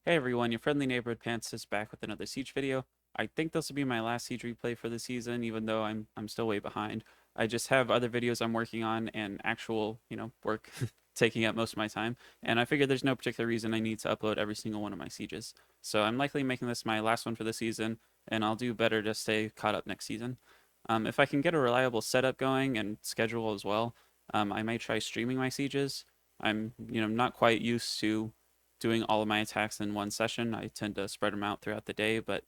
Hey everyone, your friendly neighborhood Pants is back with another Siege video. I think this will be my last Siege replay for the season, even though I'm still way behind. I just have other videos I'm working on and actual, work taking up most of my time, and I figured there's no particular reason I need to upload every single one of my sieges. So I'm likely making this my last one for the season, and I'll do better to stay caught up next season. If I can get a reliable setup going and schedule as well, I may try streaming my sieges. I'm, not quite used to doing all of my attacks in one session. I tend to spread them out throughout the day, but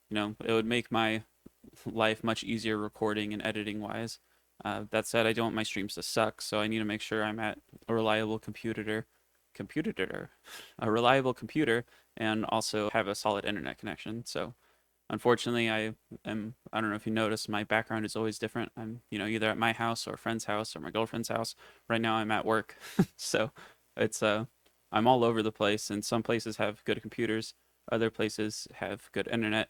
it would make my life much easier recording and editing wise. That said, I don't want my streams to suck, so I need to make sure I'm at a reliable a reliable computer, and also have a solid internet connection. So unfortunately, I don't know if you noticed, my background is always different. I'm, either at my house or a friend's house or my girlfriend's house. Right now I'm at work. So it's I'm all over the place, and some places have good computers, other places have good internet,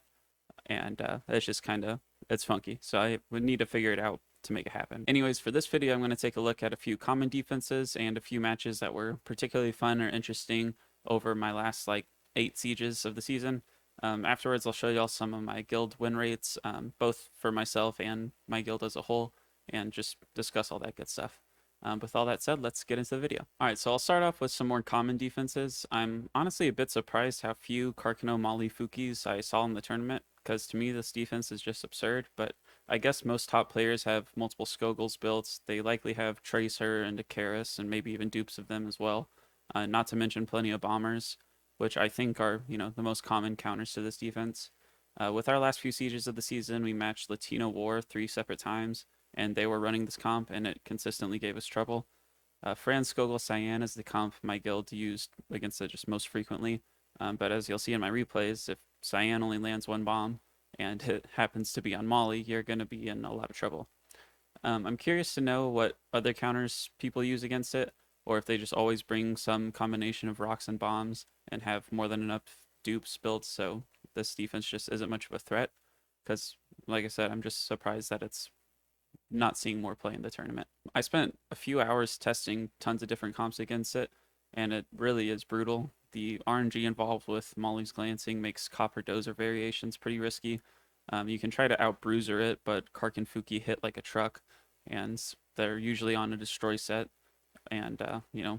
and it's just kind of it's funky. So I would need to figure it out to make it happen. Anyways, for this video, I'm going to take a look at a few common defenses and a few matches that were particularly fun or interesting over my last like 8 sieges of the season. Afterwards, I'll show y'all some of my guild win rates, both for myself and my guild as a whole, and just discuss all that good stuff. With all that said, let's get into the video. All right, so I'll start off with some more common defenses. I'm honestly a bit surprised how few Carcano Molly Fuukis I saw in the tournament, because to me this defense is just absurd, but I guess most top players have multiple Skogels built. They likely have Tracer and Icarus, and maybe even dupes of them as well. Not to mention plenty of bombers, which I think are, the most common counters to this defense. With our last few sieges of the season, we matched Latino War 3 separate times, and they were running this comp, and it consistently gave us trouble. Franz Skogel Cyan is the comp my guild used against it just most frequently, but as you'll see in my replays, if Cyan only lands one bomb, and it happens to be on Molly, you're going to be in a lot of trouble. I'm curious to know what other counters people use against it, or if they just always bring some combination of rocks and bombs and have more than enough dupes built, so this defense just isn't much of a threat. Because, like I said, I'm just surprised that it's not seeing more play in the tournament. I spent a few hours testing tons of different comps against it, and it really is brutal. The RNG involved with Molly's glancing makes copper dozer variations pretty risky. You can try to out bruiser it, but Kark and Fuuki hit like a truck, and they're usually on a destroy set, and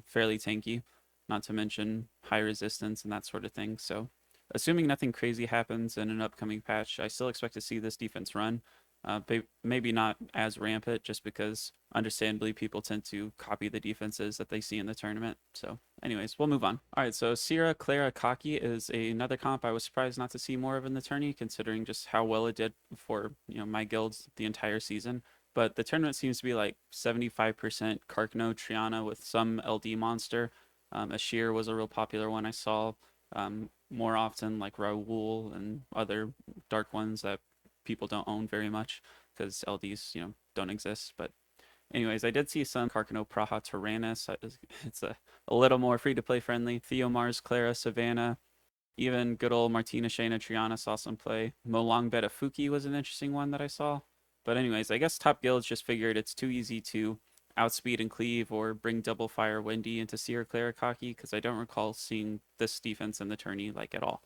fairly tanky. Not to mention high resistance and that sort of thing. So, assuming nothing crazy happens in an upcoming patch, I still expect to see this defense run. Maybe not as rampant, just because understandably people tend to copy the defenses that they see in the tournament. So anyways, we'll move on. All right, so Seara, Clara, Kaki is another comp I was surprised not to see more of in the tourney, considering just how well it did for my guilds the entire season. But the tournament seems to be like 75% Carcano Triana with some LD monster. Ashir was a real popular one I saw more often, like Raoul and other dark ones that people don't own very much because LDs, don't exist. But anyways, I did see some Carcano Praha Taranys. It's a little more free to play friendly. Theomars, Clara, Savannah, even good old Martina Shayna Triana saw some play. Molong Beta Fuuki was an interesting one that I saw. But anyways, I guess top guilds just figured it's too easy to outspeed and cleave or bring double fire Wendy into Seer Clara Kaki, because I don't recall seeing this defense in the tourney like at all.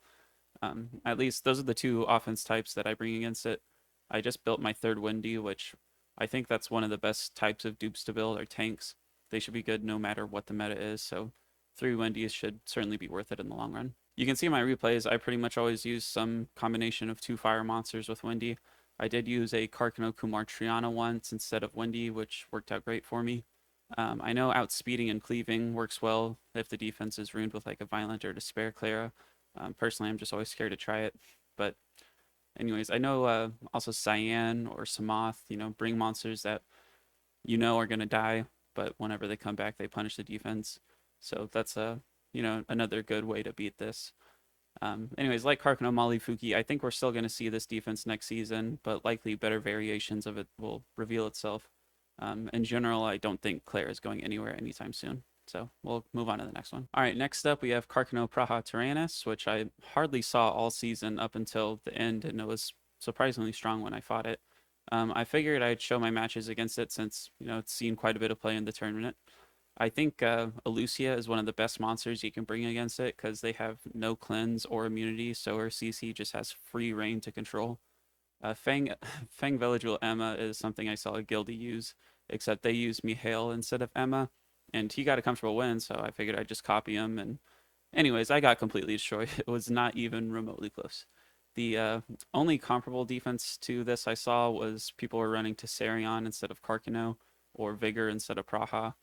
At least those are the two offense types that I bring against it. I just built my third Wendy, which I think that's one of the best types of dupes to build, are tanks. They should be good no matter what the meta is, so 3 Wendy's should certainly be worth it in the long run. You can see in my replays, I pretty much always use some combination of 2 fire monsters with Wendy. I did use a Carcano Kumar Triana once instead of Wendy, which worked out great for me. I know outspeeding and cleaving works well if the defense is ruined with like a Violent or Despair Clara. Personally, I'm just always scared to try it. But anyways, I know also Cyan or Samoth, bring monsters that are going to die, but whenever they come back, they punish the defense. So that's another good way to beat this. Anyways, like Carcano Molly Fuuki, I think we're still going to see this defense next season, but likely better variations of it will reveal itself. In general, I don't think Claire is going anywhere anytime soon. So we'll move on to the next one. All right, next up we have Carcano Praha Taranys, which I hardly saw all season up until the end, and it was surprisingly strong when I fought it. I figured I'd show my matches against it since, it's seen quite a bit of play in the tournament. I think Elucia is one of the best monsters you can bring against it because they have no cleanse or immunity, so her CC just has free reign to control. Fang Fang Villageal Emma is something I saw a guildie use, except they used Mihail instead of Emma, and he got a comfortable win, so I figured I'd just copy him. And anyways, I got completely destroyed. It was not even remotely close. The only comparable defense to this I saw was people were running Tessarion instead of Carcano or Vigor instead of Praha.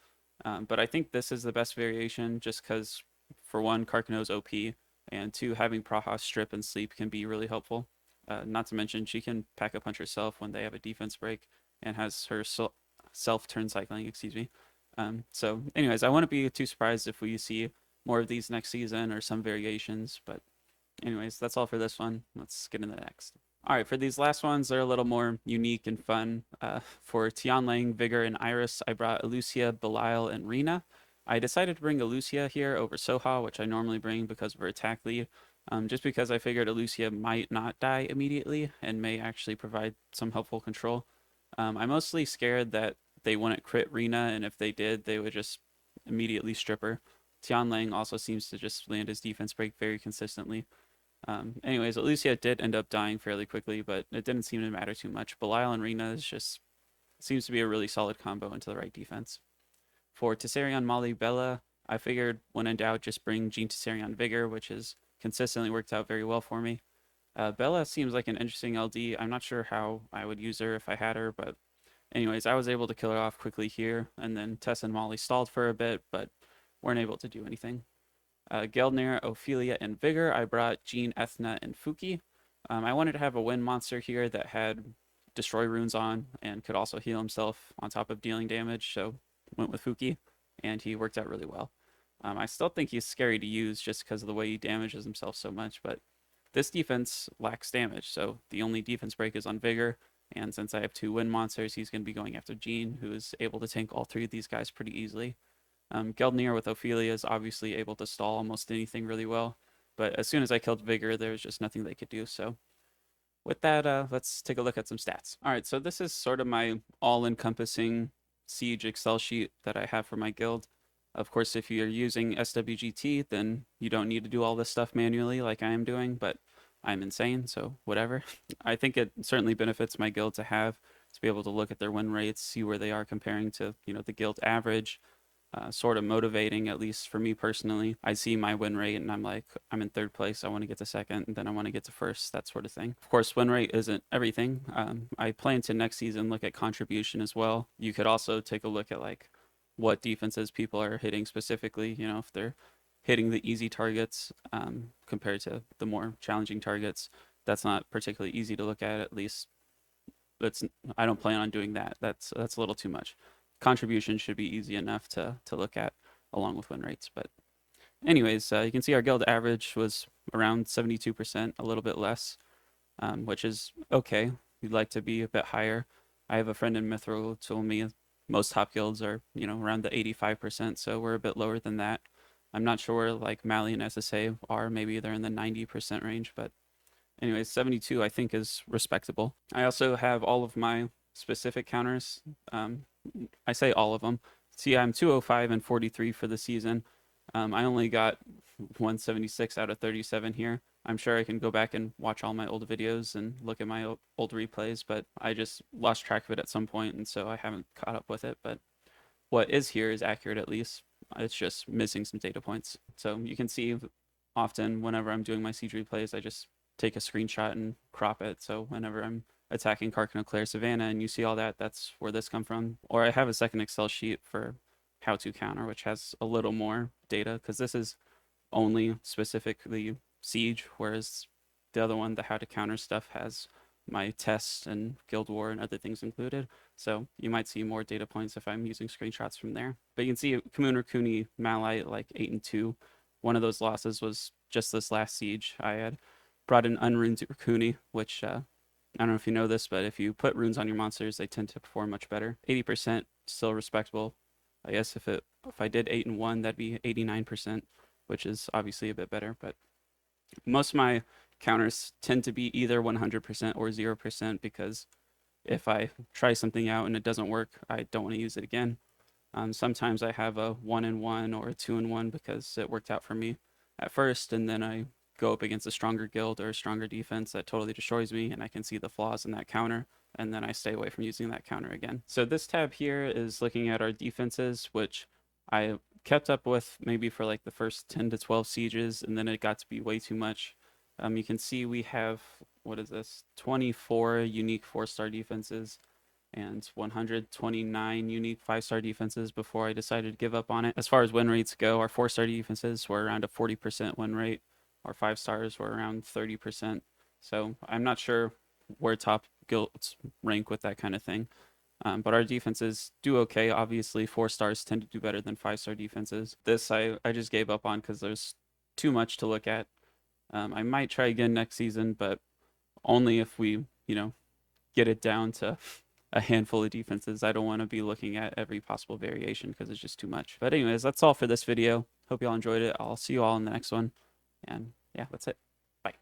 But I think this is the best variation just because, for one, Carcano's OP, and two, having Praha strip and sleep can be really helpful. Not to mention, she can pack a punch herself when they have a defense break and has her self turn cycling, excuse me. So, anyways, I wouldn't be too surprised if we see more of these next season or some variations. But, anyways, that's all for this one. Let's get into the next. All right, for these last ones, they're a little more unique and fun. For Tianlang, Vigor, and Iris, I brought Elucia, Belial, and Rena. I decided to bring Elucia here over Soha, which I normally bring because of her attack lead, just because I figured Elucia might not die immediately and may actually provide some helpful control. I'm mostly scared that they wouldn't crit Rena, and if they did, they would just immediately strip her. Tianlang also seems to just land his defense break very consistently. Anyways, Alicia did end up dying fairly quickly, but it didn't seem to matter too much. Belial and Rena is just seems to be a really solid combo into the right defense. For Tessarion, Molly, Bella, I figured when in doubt, just bring Jean Tessarion Vigor, which has consistently worked out very well for me. Bella seems like an interesting LD. I'm not sure how I would use her if I had her, but anyways, I was able to kill her off quickly here, and then Tess and Molly stalled for a bit, but weren't able to do anything. Geldnir, Ophelia, and Vigor, I brought Jean, Ethna, and Fuuki. I wanted to have a wind monster here that had destroy runes on and could also heal himself on top of dealing damage, so went with Fuuki, and he worked out really well. I still think he's scary to use just because of the way he damages himself so much, but this defense lacks damage, so the only defense break is on Vigor, and since I have two wind monsters, he's going to be going after Jean, who is able to tank all three of these guys pretty easily. Geldnir with Ophelia is obviously able to stall almost anything really well, but as soon as I killed Vigor, there was just nothing they could do. So with that, let's take a look at some stats. All right, so this is sort of my all-encompassing Siege Excel sheet that I have for my guild. Of course, if you're using SWGT, then you don't need to do all this stuff manually like I am doing, but I'm insane, so whatever. I think it certainly benefits my guild to be able to look at their win rates, see where they are comparing to, the guild average, sort of motivating, at least for me personally. I see my win rate and I'm like, I'm in third place. I want to get to second, and then I want to get to first, that sort of thing. Of course, win rate isn't everything. I plan to next season look at contribution as well. You could also take a look at like what defenses people are hitting specifically, if they're hitting the easy targets compared to the more challenging targets. That's not particularly easy to look at least. That's I don't plan on doing that. That's a little too much. Contribution should be easy enough to look at along with win rates. But anyways, you can see our guild average was around 72%, a little bit less, which is okay. We'd like to be a bit higher. I have a friend in Mithril who told me most top guilds are, around the 85%, so we're a bit lower than that. I'm not sure where like Mali and SSA are. Maybe they're in the 90% range, but anyways, 72 I think is respectable. I also have all of my specific counters. I say all of them. See, I'm 205 and 43 for the season. I only got 176 out of 37 here. I'm sure I can go back and watch all my old videos and look at my old replays, but I just lost track of it at some point, and so I haven't caught up with it. But what is here is accurate at least. It's just missing some data points. So you can see often whenever I'm doing my siege replays, I just take a screenshot and crop it. So whenever I'm attacking Carcano, Claire, Savannah, and you see all that, that's where this come from. Or I have a second Excel sheet for how to counter, which has a little more data, because this is only specifically siege, whereas the other one, the how to counter stuff, has my tests and guild war and other things included. So you might see more data points if I'm using screenshots from there. But you can see Kamun Rakuni Malite like 8-2. One of those losses was just this last siege. I had brought in Unruined Rakuni, which I don't know if you know this, but if you put runes on your monsters, they tend to perform much better. 80% still respectable. I guess if I did 8-1, that'd be 89%, which is obviously a bit better. But most of my counters tend to be either 100% or 0%, because if I try something out and it doesn't work, I don't want to use it again. Sometimes I have a 1-1 or a 2-1 because it worked out for me at first, and then I go up against a stronger guild or a stronger defense that totally destroys me, and I can see the flaws in that counter, and then I stay away from using that counter again. So this tab here is looking at our defenses, which I kept up with maybe for like the first 10 to 12 sieges, and then it got to be way too much. You can see we have, what is this, 24 unique 4-star defenses and 129 unique 5-star defenses before I decided to give up on it. As far as win rates go, our 4-star defenses were around a 40% win rate. Our 5 stars were around 30%. So I'm not sure where top guilds rank with that kind of thing. But our defenses do okay. Obviously, 4 stars tend to do better than 5-star defenses. This I just gave up on because there's too much to look at. I might try again next season, but only if we, get it down to a handful of defenses. I don't want to be looking at every possible variation because it's just too much. But anyways, that's all for this video. Hope y'all enjoyed it. I'll see you all in the next one. And yeah, that's it. Bye.